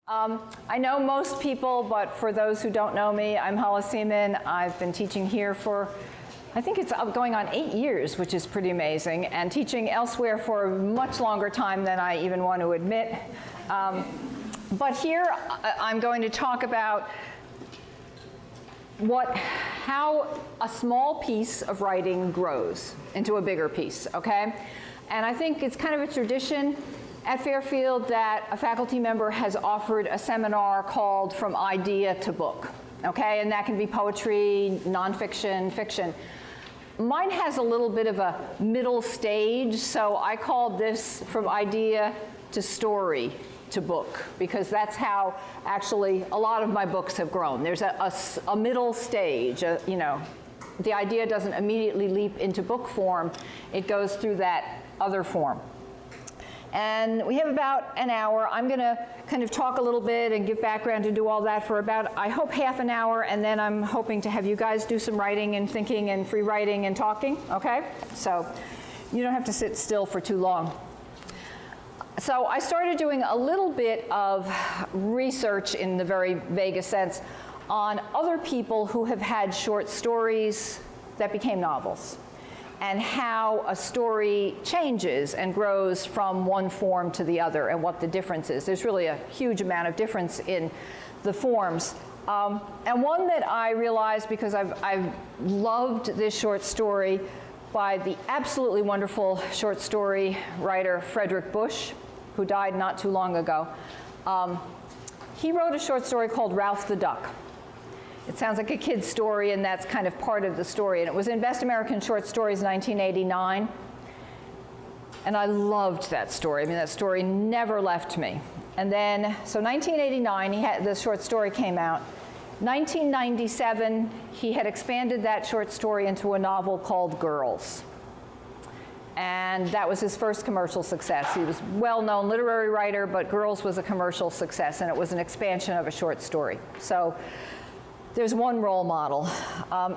I know most people, but for those who don't know me, I'm Hollis Seamon. I've been teaching here for, I think it's going on 8 years, which is pretty amazing, and teaching elsewhere for a much longer time than I even want to admit. But here I'm going to talk about how a small piece of writing grows into a bigger piece, okay? And I think it's kind of a tradition at Fairfield that a faculty member has offered a seminar called From Idea to Book, okay? And that can be poetry, nonfiction, fiction. Mine has a little bit of a middle stage, so I called this From Idea to Story to Book, because that's how actually a lot of my books have grown. There's a middle stage, you know. The idea doesn't immediately leap into book form. It goes through that other form. And we have about an hour. I'm going to kind of talk a little bit and give background and do all that for about, I hope, half an hour, and then I'm hoping to have you guys do some writing and thinking and free writing and talking, okay? So you don't have to sit still for too long. So I started doing a little bit of research in the very vaguest sense on other people who have had short stories that became novels, and how a story changes and grows from one form to the other, and what the difference is. There's really a huge amount of difference in the forms. And one that I realized, because I've loved this short story by the absolutely wonderful short story writer Frederick Bush, who died not too long ago. He wrote a short story called Ralph the Duck. It sounds like a kid's story, and that's kind of part of the story. And it was in Best American Short Stories 1989. And I loved that story. I mean, that story never left me. And then, so 1989, the short story came out. 1997, he had expanded that short story into a novel called Girls. And that was his first commercial success. He was a well-known literary writer, but Girls was a commercial success, and it was an expansion of a short story. So there's one role model.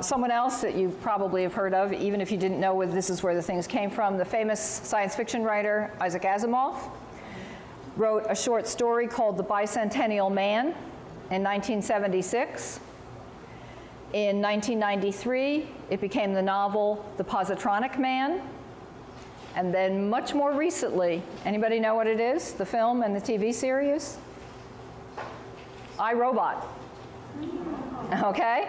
Someone else that you probably have heard of, even if you didn't know this is where the things came from, the famous science fiction writer Isaac Asimov wrote a short story called The Bicentennial Man in 1976. In 1993, it became the novel The Positronic Man. And then much more recently, anybody know what it is? The film and the TV series? I, Robot. Okay?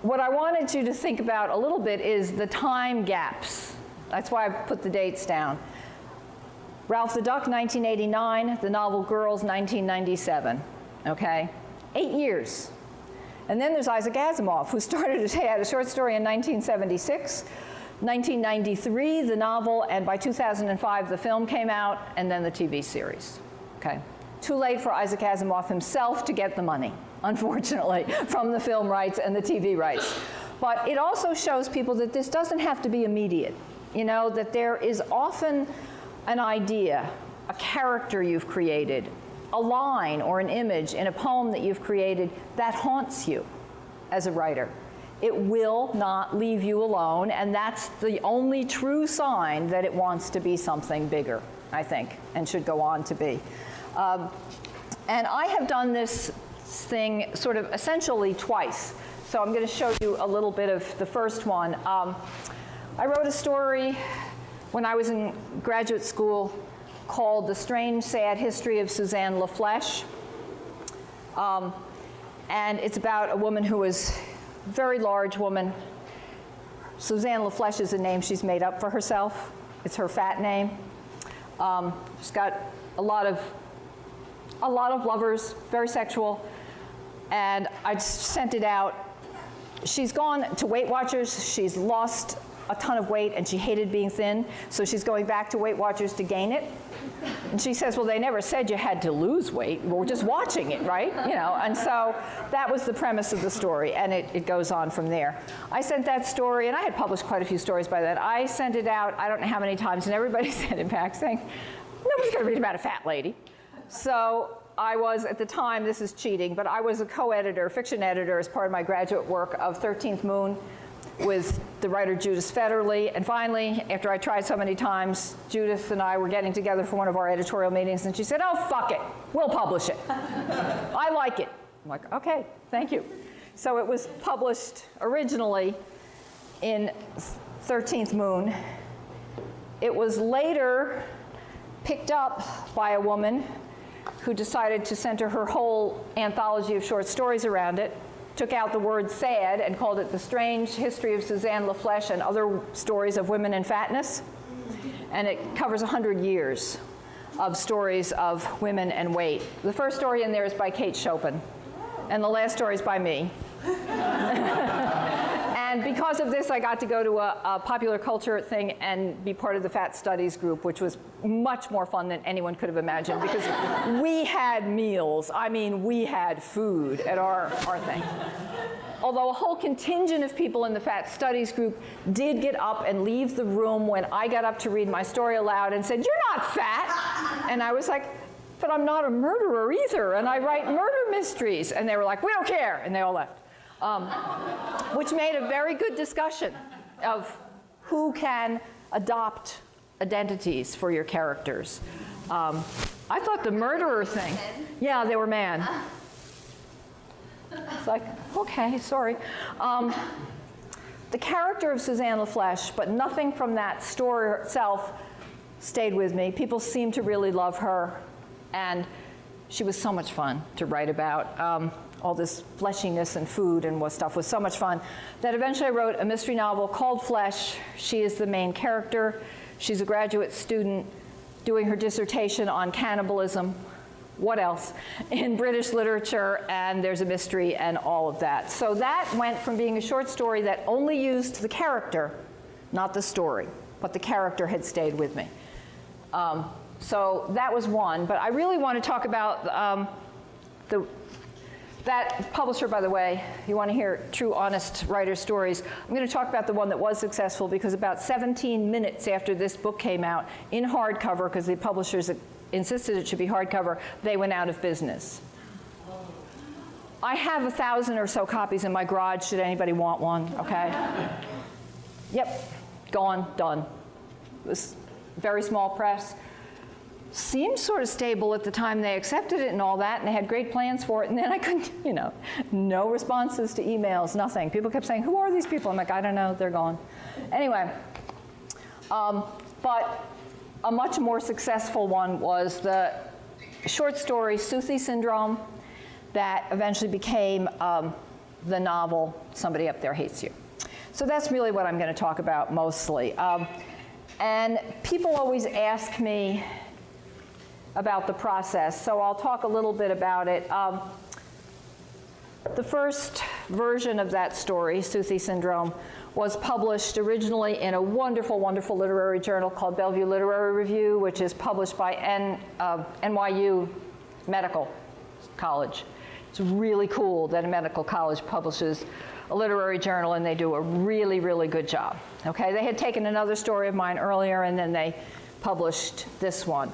What I wanted you to think about a little bit is the time gaps. That's why I put the dates down. Ralph the Duck, 1989. The novel Girls, 1997. Okay? 8 years. And then there's Isaac Asimov, who had a short story in 1976. 1993, the novel, and by 2005, the film came out, and then the TV series. Okay? Too late for Isaac Asimov himself to get the money, unfortunately, from the film rights and the TV rights. But it also shows people that this doesn't have to be immediate. You know, that there is often an idea, a character you've created, a line or an image in a poem that you've created that haunts you as a writer. It will not leave you alone, and that's the only true sign that it wants to be something bigger, I think, and should go on to be. And I have done this thing sort of essentially twice. So I'm going to show you a little bit of the first one. I wrote a story when I was in graduate school called The Strange, Sad History of Suzanne LaFleche. And it's about a woman who was a very large woman. Suzanne LaFleche is a name she's made up for herself. It's her fat name. She's got a lot of lovers, very sexual, and I sent it out. She's gone to Weight Watchers. She's lost a ton of weight, and she hated being thin, so she's going back to Weight Watchers to gain it. And she says, well, they never said you had to lose weight. We're just watching it, right? You know, and so that was the premise of the story, and it goes on from there. I sent that story, and I had published quite a few stories by then. I sent it out, I don't know how many times, and everybody sent it back saying, nobody's going to read about a fat lady. So I was, at the time, this is cheating, but I was a co-editor, fiction editor, as part of my graduate work of 13th Moon with the writer Judith Federley. And finally, after I tried so many times, Judith and I were getting together for one of our editorial meetings, and she said, oh, fuck it. we'll publish it. I like it. I'm like, okay, thank you. So it was published originally in 13th Moon. It was later picked up by a woman who decided to center her whole anthology of short stories around it, took out the word sad and called it The Strange History of Suzanne LaFlèche and Other Stories of Women and Fatness. And it covers 100 years of stories of women and weight. The first story in there is by Kate Chopin, and the last story is by me. And because of this, I got to go to a popular culture thing and be part of the Fat Studies group, which was much more fun than anyone could have imagined, because we had meals. I mean, we had food at our thing. Although a whole contingent of people in the Fat Studies group did get up and leave the room when I got up to read my story aloud and said, "You're not fat." And I was like, "But I'm not a murderer either, and I write murder mysteries." And they were like, "We don't care," and they all left. Which made a very good discussion of who can adopt identities for your characters. I thought the murderer thing, yeah, they were men. It's like, okay, sorry. The character of Suzanne LaFlèche, but nothing from that story itself stayed with me. People seemed to really love her, and she was so much fun to write about. All this fleshiness and food and what stuff was so much fun that eventually I wrote a mystery novel called Flesh. She is the main character. She's a graduate student doing her dissertation on cannibalism. What else? In British literature, and there's a mystery and all of that. So that went from being a short story that only used the character, not the story, but the character had stayed with me. So that was one, but I really want to talk about that publisher, by the way. You want to hear true, honest writer stories. I'm going to talk about the one that was successful, because about 17 minutes after this book came out in hardcover, because the publishers insisted it should be hardcover, they went out of business. I have 1,000 or so copies in my garage, should anybody want one, okay? Yep, gone, done. It was a very small press. Seemed sort of stable at the time they accepted it and all that, and they had great plans for it, and then I couldn't, no responses to emails, nothing. People kept saying, "Who are these people?" I'm like, "I don't know, they're gone." Anyway, but a much more successful one was the short story Southey Syndrome that eventually became the novel Somebody Up There Hates You. So that's really what I'm going to talk about mostly. And people always ask me about the process, so I'll talk a little bit about it. The first version of that story, Southey Syndrome, was published originally in a wonderful, wonderful literary journal called Bellevue Literary Review, which is published by NYU Medical College. It's really cool that a medical college publishes a literary journal, and they do a really, really good job. Okay, they had taken another story of mine earlier, and then they published this one.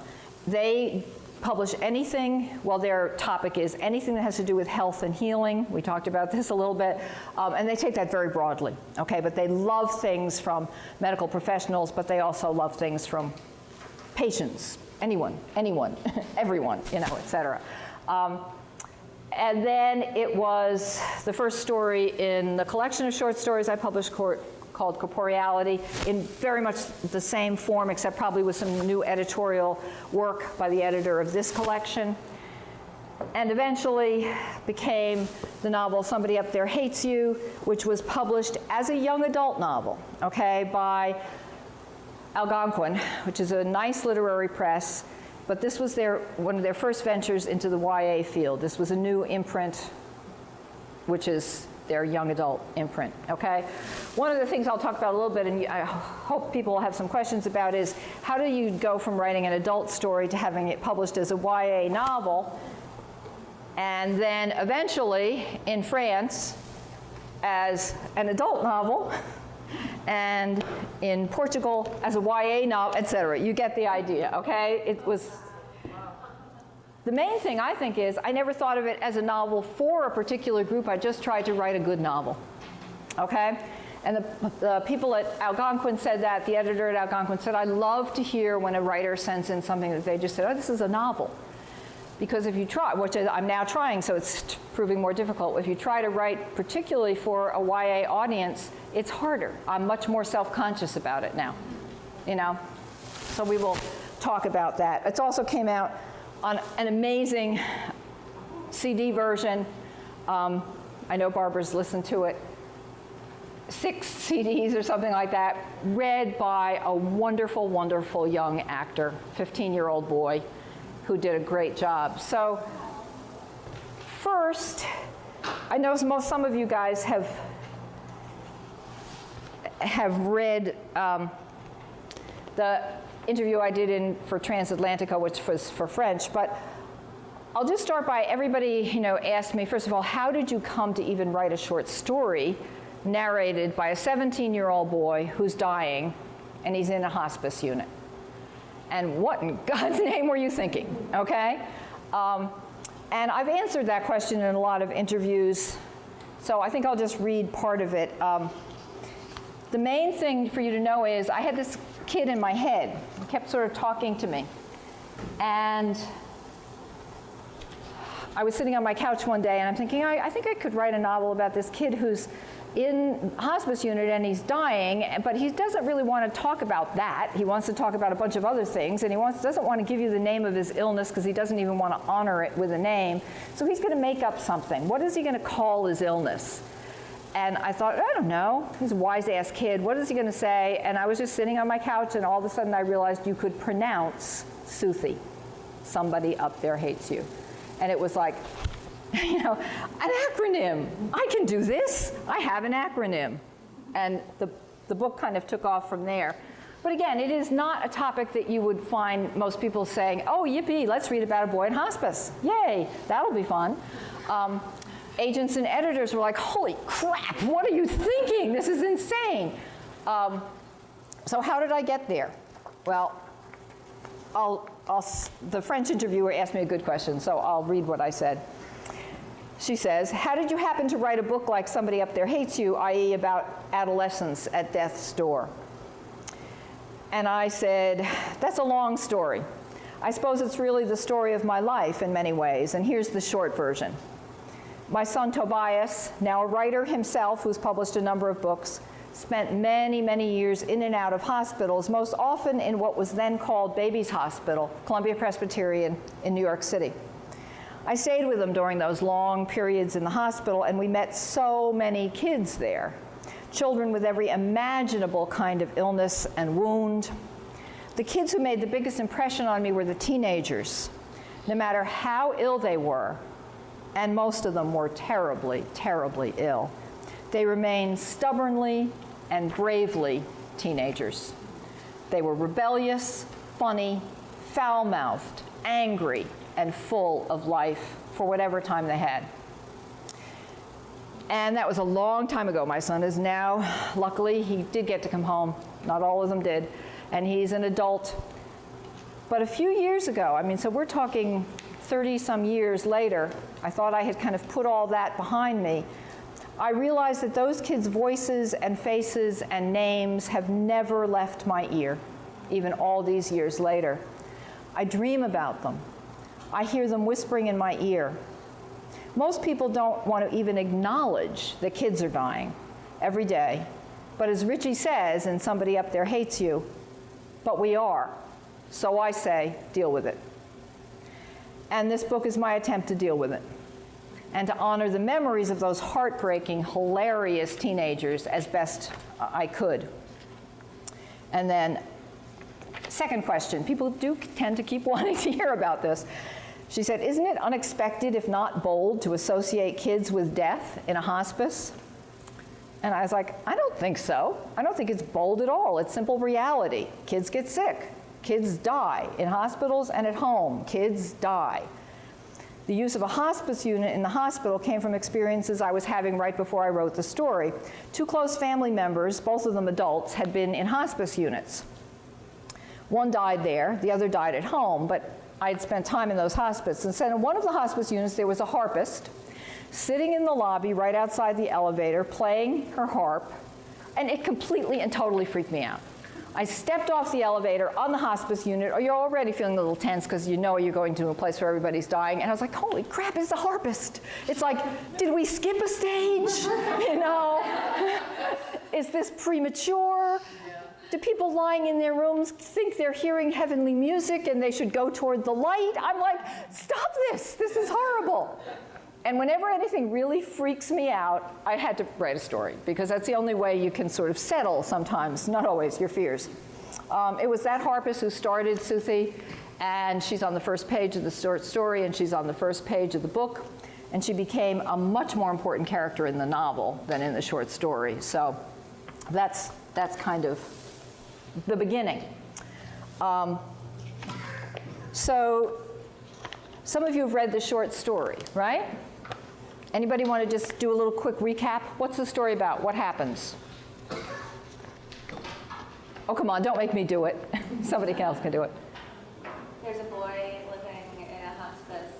They publish anything, well, their topic is anything that has to do with health and healing. We talked about this a little bit, and they take that very broadly, okay? But they love things from medical professionals, but they also love things from patients, anyone, everyone, et cetera. And then it was the first story in the collection of short stories I published called Corporeality, in very much the same form, except probably with some new editorial work by the editor of this collection. And eventually became the novel Somebody Up There Hates You, which was published as a young adult novel, okay, by Algonquin, which is a nice literary press. But this was one of their first ventures into the YA field. This was a new imprint, which is their young adult imprint, okay? One of the things I'll talk about a little bit, and I hope people will have some questions about, is how do you go from writing an adult story to having it published as a YA novel, and then eventually in France as an adult novel, and in Portugal as a YA novel, etc. You get the idea, okay? It was, the main thing I think is I never thought of it as a novel for a particular group. I just tried to write a good novel, okay? And the people at Algonquin said that, the editor at Algonquin said, I love to hear when a writer sends in something that they just said, oh, this is a novel. Because if you try, which I'm now trying, so it's proving more difficult, if you try to write particularly for a YA audience, it's harder. I'm much more self-conscious about it now, you know? So we will talk about that. It's also came out on an amazing CD version. I know Barbara's listened to it. 6 CDs or something like that, read by a wonderful, wonderful young actor, 15-year-old boy, who did a great job. So first, I know some of you guys have read the interview I did for Transatlantica, which was for French, but I'll just start by, everybody, you know, asked me, first of all, how did you come to even write a short story narrated by a 17-year-old boy who's dying and he's in a hospice unit? And what in God's name were you thinking, okay? And I've answered that question in a lot of interviews, so I think I'll just read part of it. The main thing for you to know is I had this kid in my head. He kept sort of talking to me. And I was sitting on my couch one day and I'm thinking, I think I could write a novel about this kid who's in hospice unit and he's dying, but he doesn't really want to talk about that. He wants to talk about a bunch of other things, and he doesn't want to give you the name of his illness because he doesn't even want to honor it with a name. So he's going to make up something. What is he going to call his illness? And I thought, I don't know. He's a wise-ass kid. What is he going to say? And I was just sitting on my couch, and all of a sudden I realized you could pronounce Suthi. Somebody up there hates you. And it was like, you know, an acronym. I can do this. I have an acronym. And the book kind of took off from there. But again, it is not a topic that you would find most people saying, oh, yippee, let's read about a boy in hospice. Yay, that'll be fun. Agents and editors were like, holy crap, what are you thinking? This is insane. So how did I get there? Well, the French interviewer asked me a good question, so I'll read what I said. She says, how did you happen to write a book like Somebody Up There Hates You, i.e. about adolescence at death's door? And I said, that's a long story. I suppose it's really the story of my life in many ways, and here's the short version. My son Tobias, now a writer himself who's published a number of books, spent many, many years in and out of hospitals, most often in what was then called Babies Hospital, Columbia Presbyterian in New York City. I stayed with him during those long periods in the hospital, and we met so many kids there. Children with every imaginable kind of illness and wound. The kids who made the biggest impression on me were the teenagers, no matter how ill they were, and most of them were terribly, terribly ill. They remained stubbornly and bravely teenagers. They were rebellious, funny, foul-mouthed, angry, and full of life for whatever time they had. And that was a long time ago. My son is now, luckily, he did get to come home. Not all of them did. And he's an adult. But a few years ago, I mean, so we're talking 30-some years later, I thought I had kind of put all that behind me. I realized that those kids' voices and faces and names have never left my ear, even all these years later. I dream about them. I hear them whispering in my ear. Most people don't want to even acknowledge that kids are dying every day. But as Richie says, and Somebody Up There Hates You, but we are. So I say, deal with it. And this book is my attempt to deal with it and to honor the memories of those heartbreaking, hilarious teenagers as best I could. And then, second question. People do tend to keep wanting to hear about this. She said, isn't it unexpected, if not bold, to associate kids with death in a hospice? And I was like, I don't think so. I don't think it's bold at all. It's simple reality. Kids get sick. Kids die in hospitals and at home. Kids die. The use of a hospice unit in the hospital came from experiences I was having right before I wrote the story. 2 close family members, both of them adults, had been in hospice units. One died there, the other died at home, but I had spent time in those hospices. And so in one of the hospice units, there was a harpist sitting in the lobby right outside the elevator, playing her harp, and it completely and totally freaked me out. I stepped off the elevator on the hospice unit, or you're already feeling a little tense because you know you're going to a place where everybody's dying, and I was like, holy crap, it's a harpist. It's like, did we skip a stage? You know? Is this premature? Do people lying in their rooms think they're hearing heavenly music and they should go toward the light? I'm like, stop this, this is horrible. And whenever anything really freaks me out, I had to write a story, because that's the only way you can sort of settle sometimes, not always, your fears. It was that harpist who started Suthi, and she's on the first page of the short story, and she's on the first page of the book, and she became a much more important character in the novel than in the short story. So that's kind of the beginning. So some of you have read the short story, right? Anybody want to just do a little quick recap? What's the story about? What happens? Oh, come on, don't make me do it. Somebody else can do it. There's a boy living in a hospice.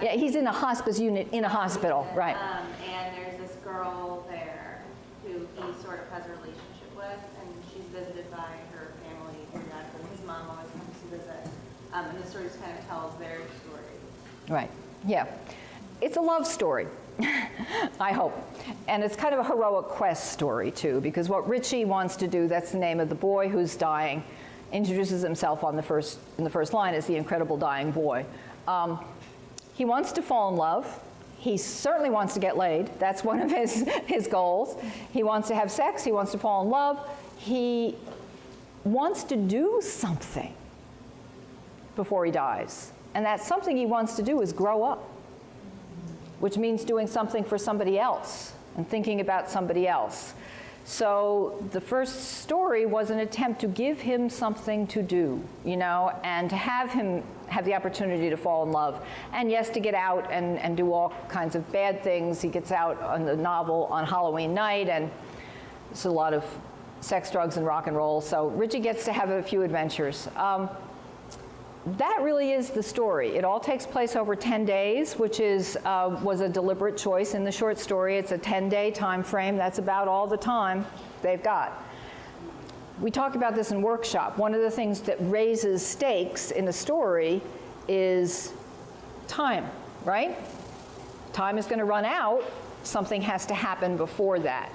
Yeah, he's in a hospice unit in a hospital, right. And there's this girl there who he sort of has a relationship with, and she's visited by her family and his mom always comes to visit. And the story just kind of tells their story. Right, yeah. It's a love story, I hope. And it's kind of a heroic quest story, too, because what Richie wants to do, that's the name of the boy who's dying, introduces himself in the first line as the incredible dying boy. He wants to fall in love. He certainly wants to get laid. That's one of his goals. He wants to have sex. He wants to fall in love. He wants to do something before he dies. And that something he wants to do is grow up, which means doing something for somebody else and thinking about somebody else. So the first story was an attempt to give him something to do, you know, and to have him have the opportunity to fall in love. And yes, to get out and do all kinds of bad things. He gets out on the novel on Halloween night, and it's a lot of sex, drugs, and rock and roll. So Richie gets to have a few adventures. That really is the story. It all takes place over 10 days, which was a deliberate choice in the short story. It's a 10-day time frame. That's about all the time they've got. We talk about this in workshop. One of the things that raises stakes in a story is time, right? Time is going to run out. Something has to happen before that.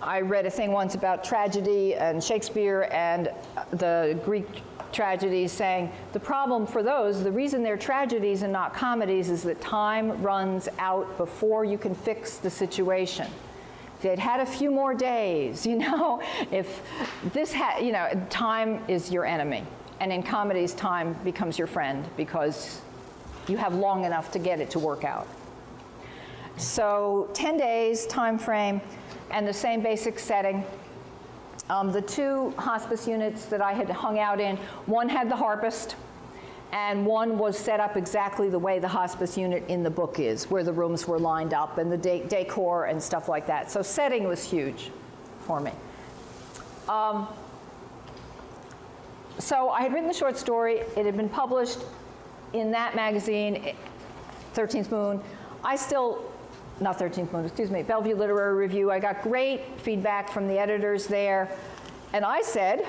I read a thing once about tragedy and Shakespeare and the Greek tragedies, saying the problem for those, the reason they're tragedies and not comedies, is that time runs out before you can fix the situation. If they'd had a few more days, you know, if this had, you know, time is your enemy. And in comedies, time becomes your friend because you have long enough to get it to work out. So 10 days, time frame, and the same basic setting. The two hospice units that I had hung out in, one had the harpist, and one was set up exactly the way the hospice unit in the book is, where the rooms were lined up and the decor and stuff like that. So setting was huge for me. So I had written the short story. It had been published in that magazine, 13th Moon. Not 13th Moon, excuse me, Bellevue Literary Review. I got great feedback from the editors there. And I said,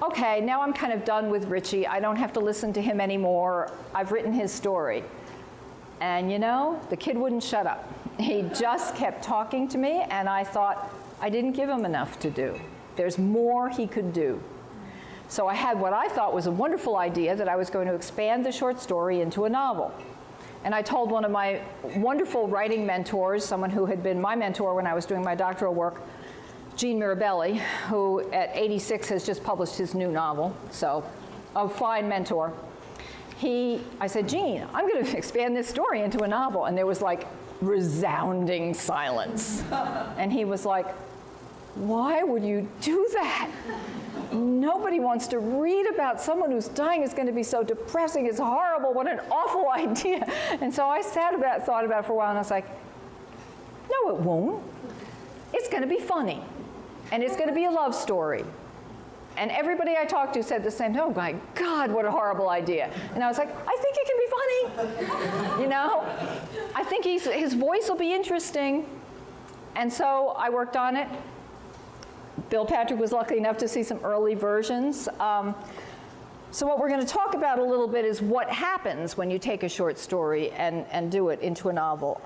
okay, now I'm kind of done with Richie. I don't have to listen to him anymore. I've written his story. And you know, the kid wouldn't shut up. He just kept talking to me, and I thought, I didn't give him enough to do. There's more he could do. So I had what I thought was a wonderful idea, that I was going to expand the short story into a novel. And I told one of my wonderful writing mentors, someone who had been my mentor when I was doing my doctoral work, Gene Mirabelli, who at 86 has just published his new novel, so a fine mentor. I said, Gene, I'm going to expand this story into a novel. And there was like resounding silence. And he was like, why would you do that? Nobody wants to read about someone who's dying. It's going to be so depressing. It's horrible. What an awful idea. And so I thought about it for a while, and I was like, no, it won't. It's going to be funny. And it's going to be a love story. And everybody I talked to said the same thing. Oh my God, what a horrible idea. And I was like, I think it can be funny. You know? I think his voice will be interesting. And so I worked on it. Bill Patrick was lucky enough to see some early versions. So what we're going to talk about a little bit is what happens when you take a short story and do it into a novel.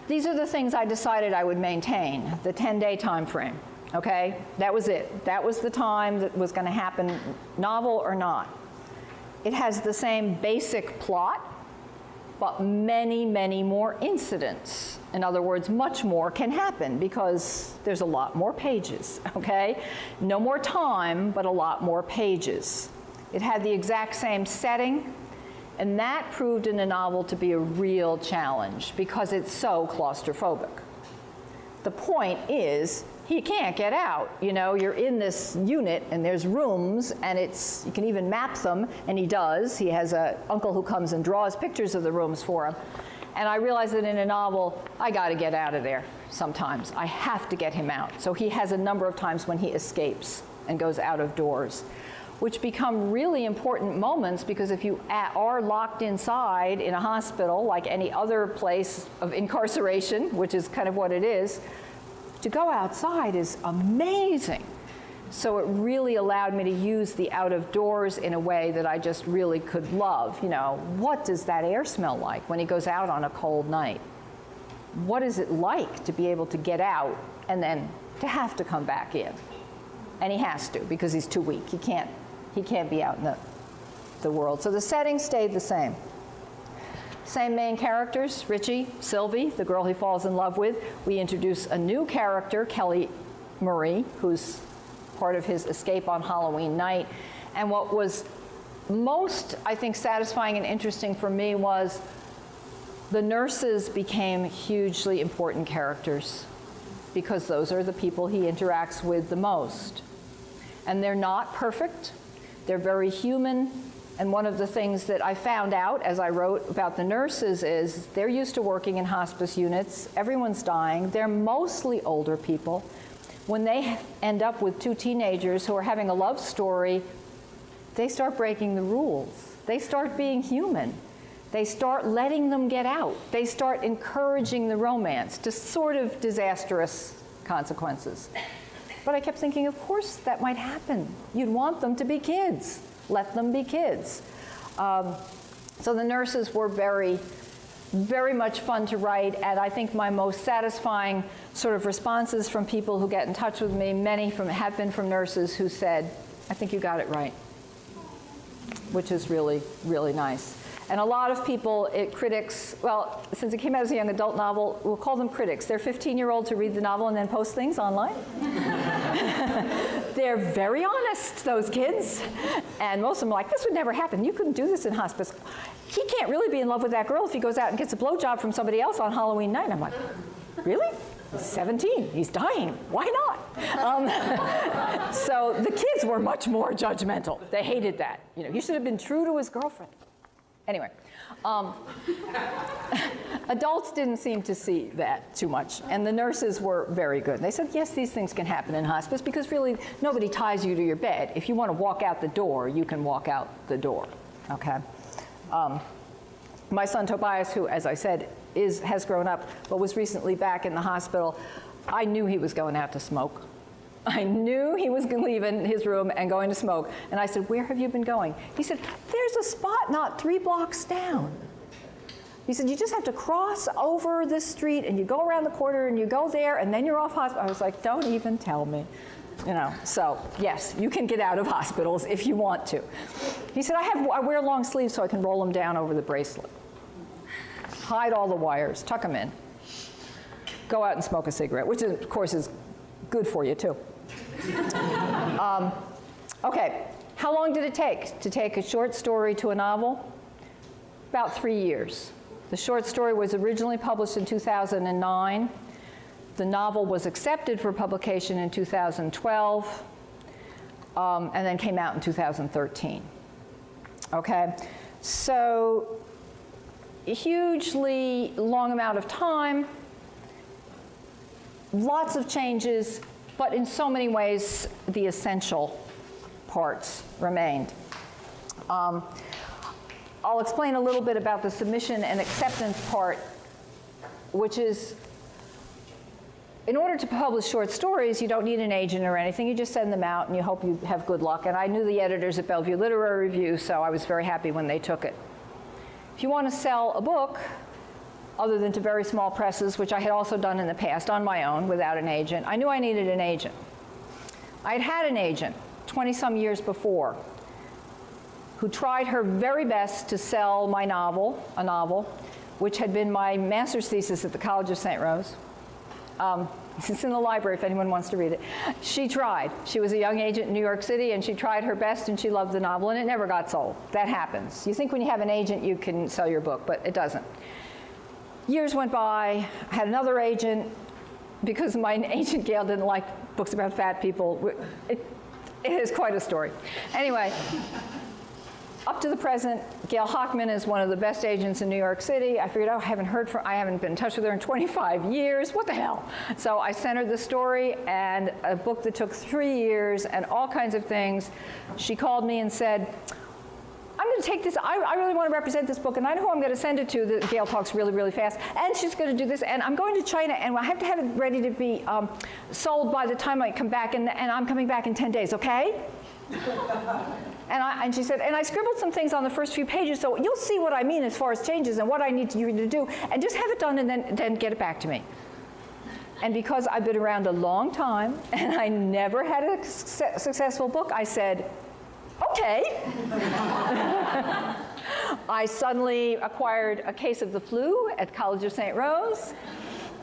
These are the things I decided I would maintain, the 10-day time frame, okay? That was it. That was the time that was going to happen, novel or not. It has the same basic plot, but many, many more incidents. In other words, much more can happen because there's a lot more pages, okay? No more time, but a lot more pages. It had the exact same setting, and that proved in a novel to be a real challenge because it's so claustrophobic. The point is, he can't get out. You know, you're in this unit and there's rooms and you can even map them, and he does. He has an uncle who comes and draws pictures of the rooms for him. And I realized that in a novel, I gotta get out of there sometimes. I have to get him out. So he has a number of times when he escapes and goes out of doors, which become really important moments because if you are locked inside in a hospital, like any other place of incarceration, which is kind of what it is, to go outside is amazing. So it really allowed me to use the out of doors in a way that I just really could love. You know, what does that air smell like when he goes out on a cold night? What is it like to be able to get out and then to have to come back in? And he has to because he's too weak. He can't be out in the world. So the setting stayed the same. Same main characters, Richie, Sylvie, the girl he falls in love with. We introduce a new character, Kelly Marie, who's part of his escape on Halloween night. And what was most, I think, satisfying and interesting for me was the nurses became hugely important characters because those are the people he interacts with the most. And they're not perfect. They're very human. And one of the things that I found out as I wrote about the nurses is they're used to working in hospice units. Everyone's dying. They're mostly older people. When they end up with two teenagers who are having a love story, they start breaking the rules. They start being human. They start letting them get out. They start encouraging the romance to sort of disastrous consequences. But I kept thinking, of course that might happen. You'd want them to be kids. Let them be kids. So the nurses were very, very much fun to write, and I think my most satisfying sort of responses from people who get in touch with me, many have been from nurses who said, I think you got it right, which is really, really nice. And a lot of people, critics, well, since it came out as a young adult novel, we'll call them critics. They're 15-year-olds who read the novel and then post things online. They're very honest, those kids. And most of them are like, this would never happen. You couldn't do this in hospice. He can't really be in love with that girl if he goes out and gets a blowjob from somebody else on Halloween night. And I'm like, really? He's 17, he's dying, why not? So the kids were much more judgmental. They hated that. You know, he should have been true to his girlfriend. Anyway, adults didn't seem to see that too much, and the nurses were very good. They said, yes, these things can happen in hospice because really nobody ties you to your bed. If you want to walk out the door, you can walk out the door, okay? My son Tobias, who, as I said, has grown up, but was recently back in the hospital, I knew he was going out to smoke. I knew he was leaving his room and going to smoke. And I said, where have you been going? He said, there's a spot not 3 blocks down. He said, you just have to cross over this street and you go around the corner and you go there and then you're off hospital. I was like, don't even tell me. You know, so yes, you can get out of hospitals if you want to. He said, I wear long sleeves so I can roll them down over the bracelet. Hide all the wires, tuck them in. Go out and smoke a cigarette, which of course is good for you too. Okay, how long did it take to take a short story to a novel? About 3 years. The short story was originally published in 2009. The novel was accepted for publication in 2012, and then came out in 2013. Okay, so a hugely long amount of time, lots of changes, but in so many ways, the essential parts remained. I'll explain a little bit about the submission and acceptance part, which is, in order to publish short stories, you don't need an agent or anything. You just send them out and you hope you have good luck. And I knew the editors at Bellevue Literary Review, so I was very happy when they took it. If you want to sell a book, other than to very small presses, which I had also done in the past on my own without an agent, I knew I needed an agent. I had had an agent 20-some years before who tried her very best to sell my novel, a novel, which had been my master's thesis at the College of St. Rose. It's in the library if anyone wants to read it. She tried. She was a young agent in New York City, and she tried her best, and she loved the novel, and it never got sold. That happens. You think when you have an agent you can sell your book, but it doesn't. Years went by. I had another agent. Because my agent, Gail, didn't like books about fat people. It is quite a story. Anyway, up to the present, Gail Hockman is one of the best agents in New York City. I figured, oh, I haven't been in touch with her in 25 years. What the hell? So I sent her the story and a book that took 3 years and all kinds of things. She called me and said, I'm going to take this, I really want to represent this book, and I know who I'm going to send it to. Gail talks really, really fast, and she's going to do this, and I'm going to China, and I have to have it ready to be sold by the time I come back, and I'm coming back in 10 days, okay? And she said, and I scribbled some things on the first few pages, so you'll see what I mean as far as changes and what I need you to do, and just have it done and then get it back to me. And because I've been around a long time, and I never had a successful book, I said, okay. I suddenly acquired a case of the flu at College of St. Rose.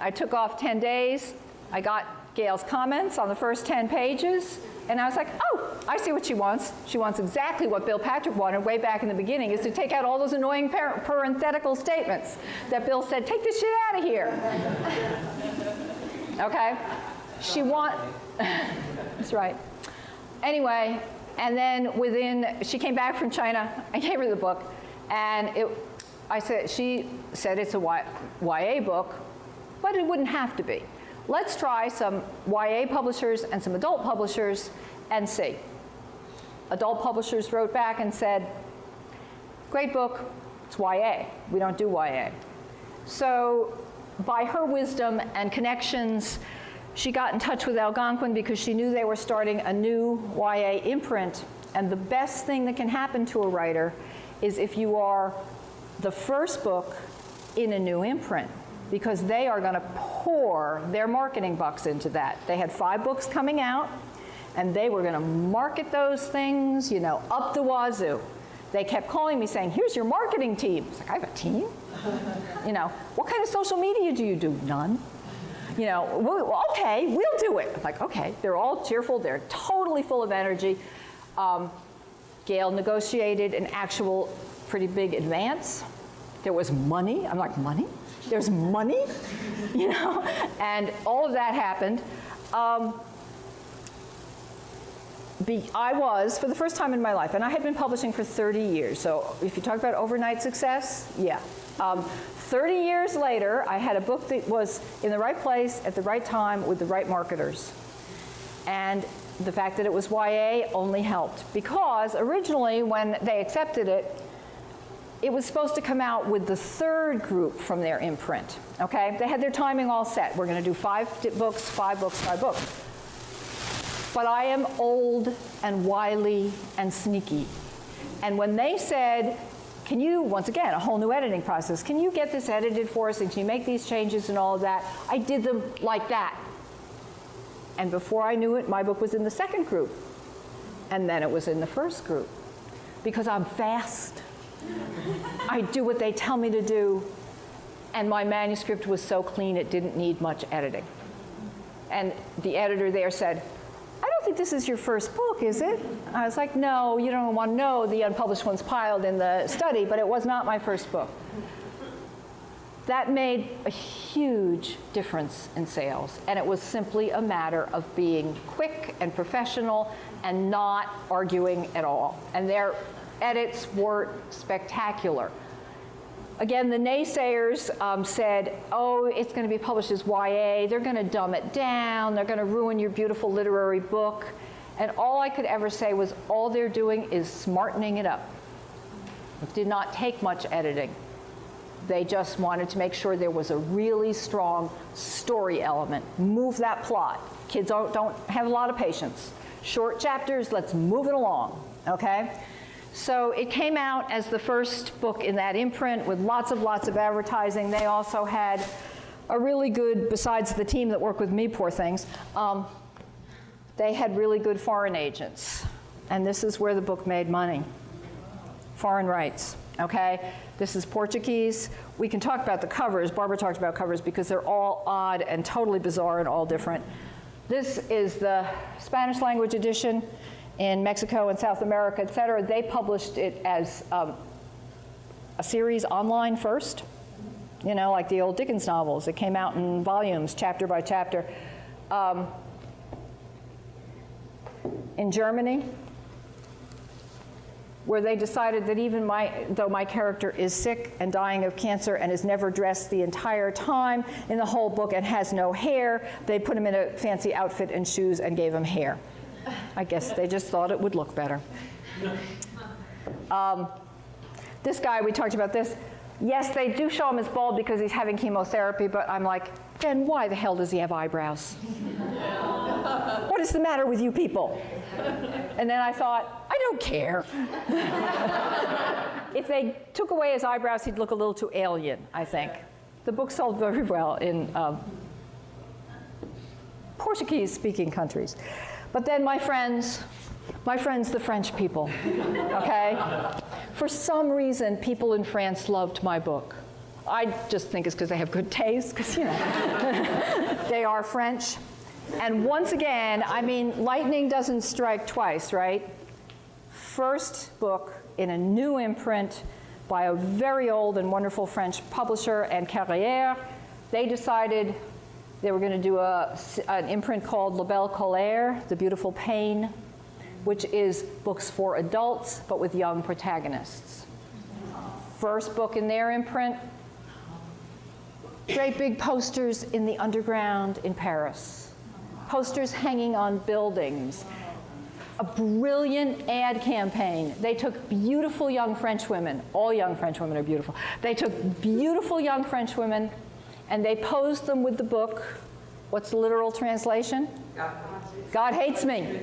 I took off 10 days. I got Gail's comments on the first 10 pages. And I was like, oh, I see what she wants. She wants exactly what Bill Patrick wanted way back in the beginning, is to take out all those annoying parenthetical statements that Bill said, take this shit out of here. Okay? That's right. Anyway, and then she came back from China. I gave her the book, and she said it's a YA book, but it wouldn't have to be. Let's try some YA publishers and some adult publishers and see. Adult publishers wrote back and said, great book, it's YA. We don't do YA. So by her wisdom and connections, she got in touch with Algonquin because she knew they were starting a new YA imprint. And the best thing that can happen to a writer is if you are the first book in a new imprint, because they are going to pour their marketing bucks into that. They had 5 books coming out, and they were going to market those things, up the wazoo. They kept calling me saying, here's your marketing team. I was like, I have a team? What kind of social media do you do? None. Okay, we'll do it. I'm like, okay. They're all cheerful. They're totally full of energy. Gail negotiated an actual pretty big advance. There was money. I'm like, money? There's money? And all of that happened. I was, for the first time in my life, and I had been publishing for 30 years, so if you talk about overnight success, yeah. 30 years later, I had a book that was in the right place at the right time with the right marketers. And the fact that it was YA only helped, because originally when they accepted it, it was supposed to come out with the 3rd group from their imprint, okay? They had their timing all set. We're going to do 5 books, 5 books, 5 books. But I am old and wily and sneaky. And when they said, can you, once again, a whole new editing process, can you get this edited for us and can you make these changes and all of that? I did them like that. And before I knew it, my book was in the 2nd group. And then it was in the 1st group. Because I'm fast. I do what they tell me to do. And my manuscript was so clean it didn't need much editing. And the editor there said, I don't think this is your first book, is it? I was like, no, you don't want to know. The unpublished ones piled in the study, but it was not my first book. That made a huge difference in sales, and it was simply a matter of being quick and professional and not arguing at all. And their edits were spectacular. Again, the naysayers said, oh, it's going to be published as YA. They're going to dumb it down. They're going to ruin your beautiful literary book. And all I could ever say was, all they're doing is smartening it up. It did not take much editing. They just wanted to make sure there was a really strong story element. Move that plot. Kids don't have a lot of patience. Short chapters, let's move it along, okay? So it came out as the first book in that imprint with lots of advertising. They also had a really good, besides the team that worked with me, poor things, they had really good foreign agents. And this is where the book made money. Foreign rights, okay? This is Portuguese. We can talk about the covers. Barbara talked about covers because they're all odd and totally bizarre and all different. This is the Spanish language edition in Mexico and South America, et cetera. They published it as a series online first, you know, like the old Dickens novels. It came out in volumes, chapter by chapter. In Germany, where they decided that even though my character is sick and dying of cancer and is never dressed the entire time in the whole book and has no hair, they put him in a fancy outfit and shoes and gave him hair. I guess they just thought it would look better. This guy, we talked about this. Yes, they do show him as bald because he's having chemotherapy, but I'm like, then why the hell does he have eyebrows? What is the matter with you people? And then I thought, I don't care. If they took away his eyebrows, he'd look a little too alien, I think. The book sold very well in Portuguese-speaking countries. But then my friends, the French people, okay? For some reason, people in France loved my book. I just think it's because they have good taste, because, you know, they are French. And once again, I mean, lightning doesn't strike twice, right? First book in a new imprint by a very old and wonderful French publisher and Carrière. They decided they were going to do an imprint called La Belle Colère, The Beautiful Pain, which is books for adults, but with young protagonists. First book in their imprint, great big posters in the underground in Paris. Posters hanging on buildings. A brilliant ad campaign. They took beautiful young French women. All young French women are beautiful. They took beautiful young French women and they posed them with the book. What's the literal translation? God hates me.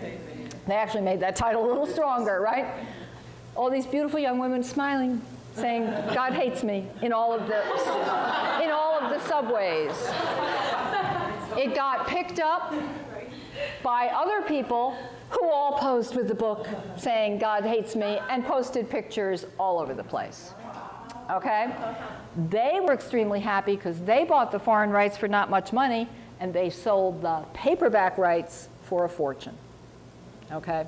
They actually made that title a little stronger, right? All these beautiful young women smiling, saying, God hates me, in all of the subways. It got picked up by other people who all posed with the book saying, God hates me, and posted pictures all over the place. Okay? They were extremely happy because they bought the foreign rights for not much money, and they sold the paperback rights for a fortune. Okay?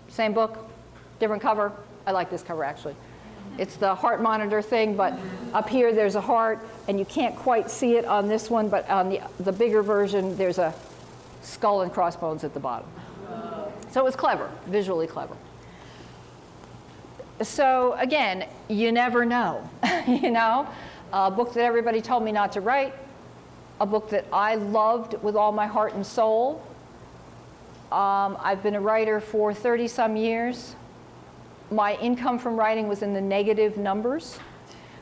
Same book, different cover. I like this cover, actually. It's the heart monitor thing, but up here there's a heart, and you can't quite see it on this one, but on the bigger version, there's a skull and crossbones at the bottom. So it was clever, visually clever. So again, you never know, you know? A book that everybody told me not to write, a book that I loved with all my heart and soul. I've been a writer for 30-some years. My income from writing was in the negative numbers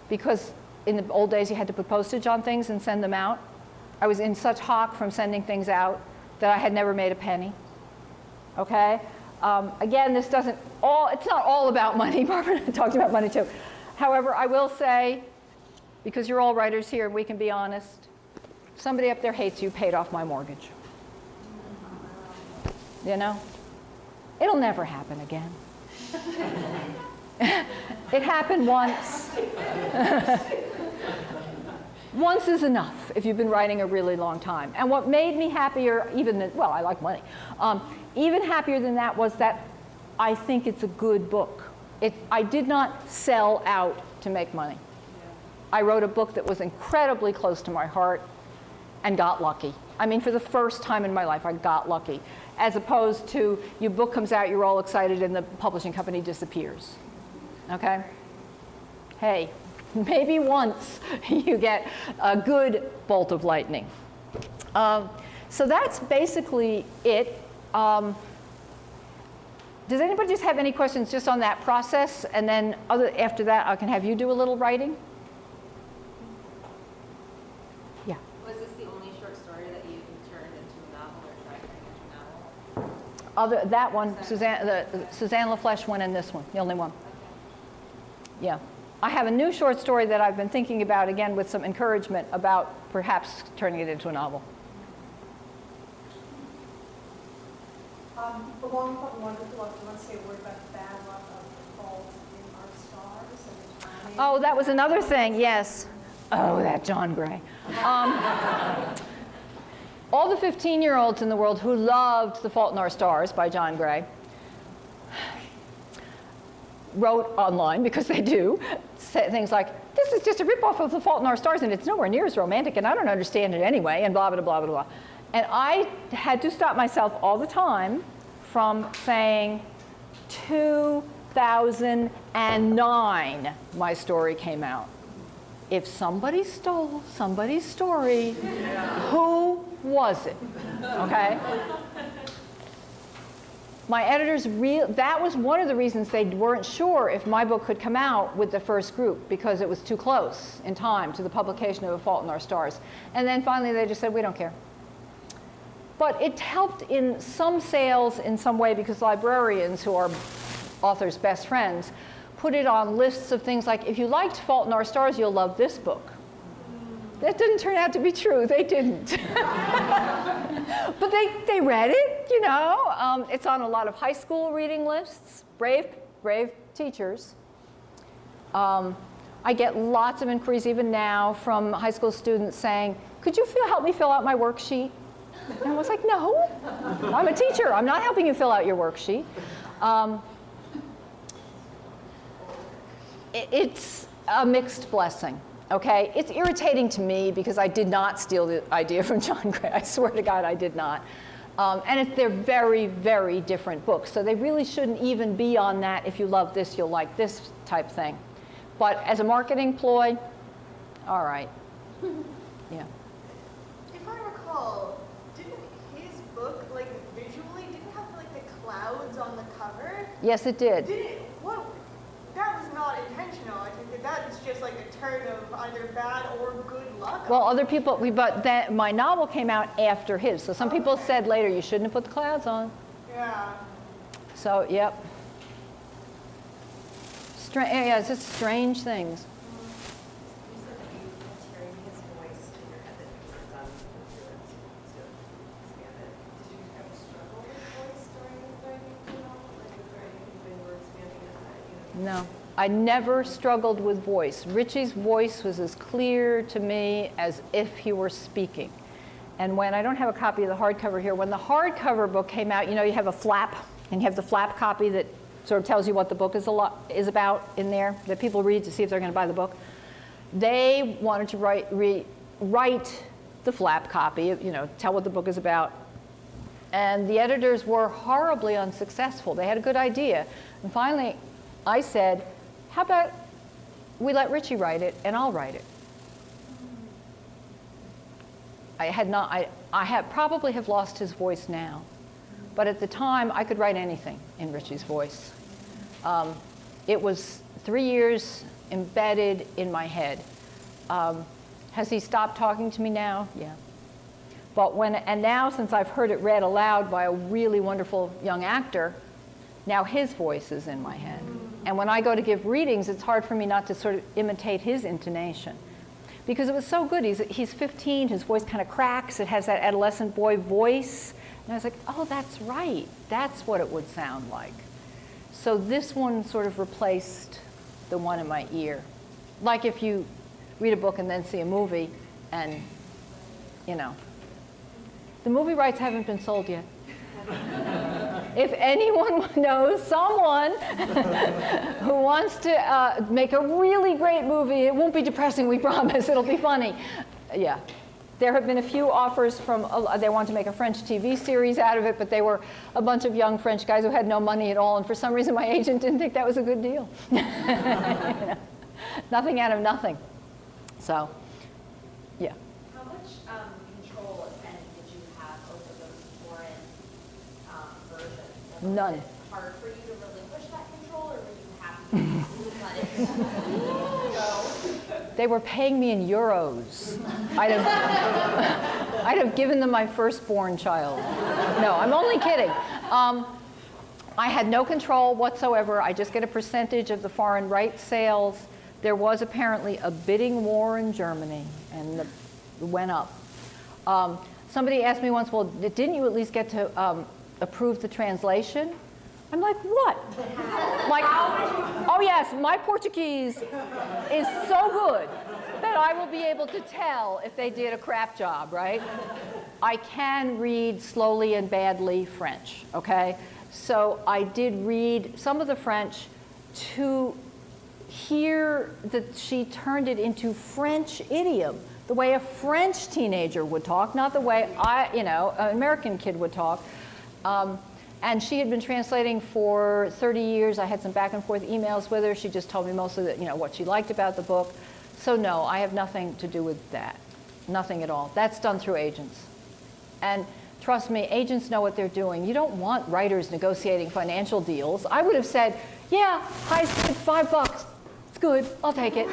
because in the old days you had to put postage on things and send them out. I was in such hock from sending things out that I had never made a penny. Okay? Again, it's not all about money. Barbara talked about money too. However, I will say, because you're all writers here and we can be honest, somebody up there hates you paid off my mortgage. You know? It'll never happen again. It happened once. Once is enough if you've been writing a really long time. And what made me happier, well, I like money. Even happier than that was that I think it's a good book. I did not sell out to make money. I wrote a book that was incredibly close to my heart and got lucky. I mean, for the first time in my life, I got lucky. As opposed to your book comes out, you're all excited, and the publishing company disappears. Okay? Hey, maybe once you get a good bolt of lightning. So that's basically it. Does anybody just have any questions just on that process? And then after that, I can have you do a little writing. Yeah. Was this the only short story that you turned into a novel or tried turning into a novel? That one, Suzanne LaFleche one and this one, the only one. Okay. Yeah. I have a new short story that I've been thinking about, again, with some encouragement about perhaps turning it into a novel. Along with what wonderful, do you want to say a word about the bad luck of the fault in our stars and the timing? Oh, that was another thing, yes. Oh, that John Gray. All the 15-year-olds in the world who loved The Fault in Our Stars by John Gray wrote online, because they do, said things like, this is just a ripoff of The Fault in Our Stars, and it's nowhere near as romantic, and I don't understand it anyway, and blah, blah, blah, blah, blah. And I had to stop myself all the time from saying 2009 my story came out. If somebody stole somebody's story, who was it? Okay? My editors, that was one of the reasons they weren't sure if my book could come out with the first group, because it was too close in time to the publication of A Fault in Our Stars. And then finally they just said, we don't care. But it helped in some sales in some way, because librarians, who are authors' best friends, put it on lists of things like, if you liked Fault in Our Stars, you'll love this book. That didn't turn out to be true. They didn't. But they read it, you know. It's on a lot of high school reading lists, brave teachers. I get lots of inquiries even now from high school students saying, could you help me fill out my worksheet? And I was like, no, I'm a teacher. I'm not helping you fill out your worksheet. It's a mixed blessing, okay? It's irritating to me because I did not steal the idea from John Gray. I swear to God I did not. And they're very, very different books. So they really shouldn't even be on that, if you love this, you'll like this type thing. But as a marketing ploy, all right. Yeah. If I recall, didn't his book, like, visually, didn't have, like, the clouds on the cover? Yes, it did. Did it? What? That was not intentional. I think that is just, like, a turn of either bad or good luck. Well, other people, but then my novel came out after his. So some people said later, you shouldn't have put the clouds on. Yeah. So, yep. Yeah, it's just strange things. You said that you kept hearing his voice in your head, that he was done with it, so expand it. Did you ever struggle with voice during the novel? Like, was there anything when you were expanding it that you No, I never struggled with voice. Richie's voice was as clear to me as if he were speaking. And when, I don't have a copy of the hardcover here, when the hardcover book came out, you know, you have a flap, and you have the flap copy that sort of tells you what the book is about in there, that people read to see if they're going to buy the book. They wanted to rewrite the flap copy, you know, tell what the book is about. And the editors were horribly unsuccessful. They had a good idea. And finally, I said, how about we let Richie write it and I'll write it. I probably have lost his voice now. But at the time, I could write anything in Richie's voice. It was 3 years embedded in my head. Has he stopped talking to me now? Yeah. But and now, since I've heard it read aloud by a really wonderful young actor, now his voice is in my head. And when I go to give readings, it's hard for me not to sort of imitate his intonation. Because it was so good. He's 15, his voice kind of cracks, it has that adolescent boy voice. And I was like, oh, that's right. That's what it would sound like. So this one sort of replaced the one in my ear. Like if you read a book and then see a movie and, you know. The movie rights haven't been sold yet. If anyone knows someone who wants to make a really great movie, it won't be depressing, we promise. It'll be funny. Yeah. There have been a few offers from, they wanted to make a French TV series out of it, but they were a bunch of young French guys who had no money at all, and for some reason my agent didn't think that was a good deal. You know? Nothing out of nothing. So, yeah. How much control, if any, did you have over those foreign versions? None. hard for you to relinquish that control, or were you happy to let it go? They were paying me in euros. I'd have given them my firstborn child. No, I'm only kidding. I had no control whatsoever. I just get a percentage of the foreign rights sales. There was apparently a bidding war in Germany, and it went up. Somebody asked me once, well, didn't you at least get to approve the translation? I'm like, what? Like, oh yes, my Portuguese is so good that I will be able to tell if they did a crap job, right? I can read slowly and badly French, okay? So I did read some of the French to hear that she turned it into French idiom, the way a French teenager would talk, not the way an American kid would talk. And she had been translating for 30 years. I had some back and forth emails with her. She just told me mostly that, what she liked about the book. So no, I have nothing to do with that. Nothing at all. That's done through agents. And trust me, agents know what they're doing. You don't want writers negotiating financial deals. I would have said, yeah, I said $5. It's good, I'll take it,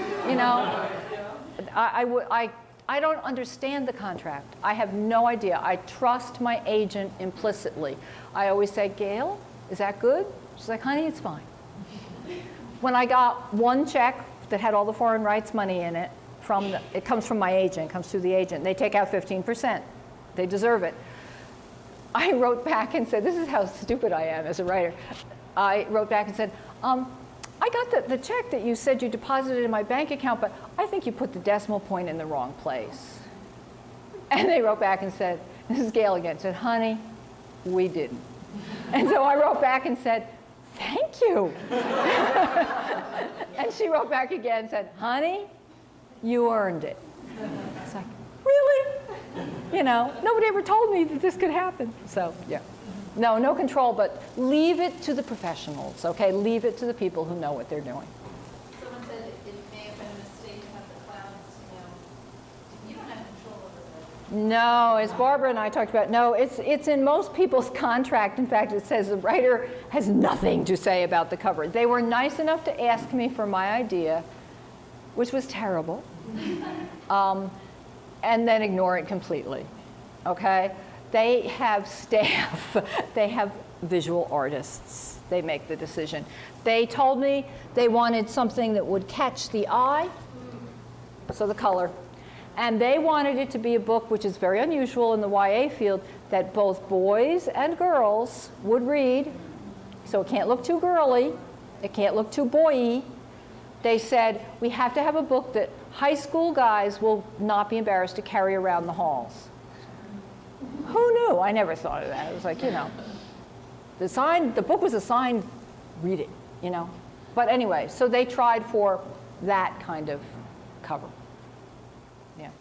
I don't understand the contract. I have no idea. I trust my agent implicitly. I always say, Gail, is that good? She's like, honey, it's fine. When I got one check that had all the foreign rights money in it, it comes from my agent, comes through the agent. They take out 15%. They deserve it. I wrote back and said, this is how stupid I am as a writer. I wrote back and said, I got the check that you said you deposited in my bank account, but I think you put the decimal point in the wrong place. And they wrote back and said, this is Gail again, said, honey, we didn't. And so I wrote back and said, thank you. And she wrote back again and said, honey, you earned it. It's like, really? Nobody ever told me that this could happen. So, yeah. No control, but leave it to the professionals, okay? Leave it to the people who know what they're doing. Someone said it may have been a mistake to have the clouds, you don't have control over that. No, as Barbara and I talked about, no, it's in most people's contract. In fact, it says the writer has nothing to say about the cover. They were nice enough to ask me for my idea, which was terrible, and then ignore it completely, okay? They have staff, they have visual artists. They make the decision. They told me they wanted something that would catch the eye, so the color. And they wanted it to be a book, which is very unusual in the YA field, that both boys and girls would read. So it can't look too girly, it can't look too boy-y. They said, we have to have a book that high school guys will not be embarrassed to carry around the halls. Who knew? I never thought of that. It was like, the book was assigned reading, But anyway, so they tried for that kind of cover. Yeah.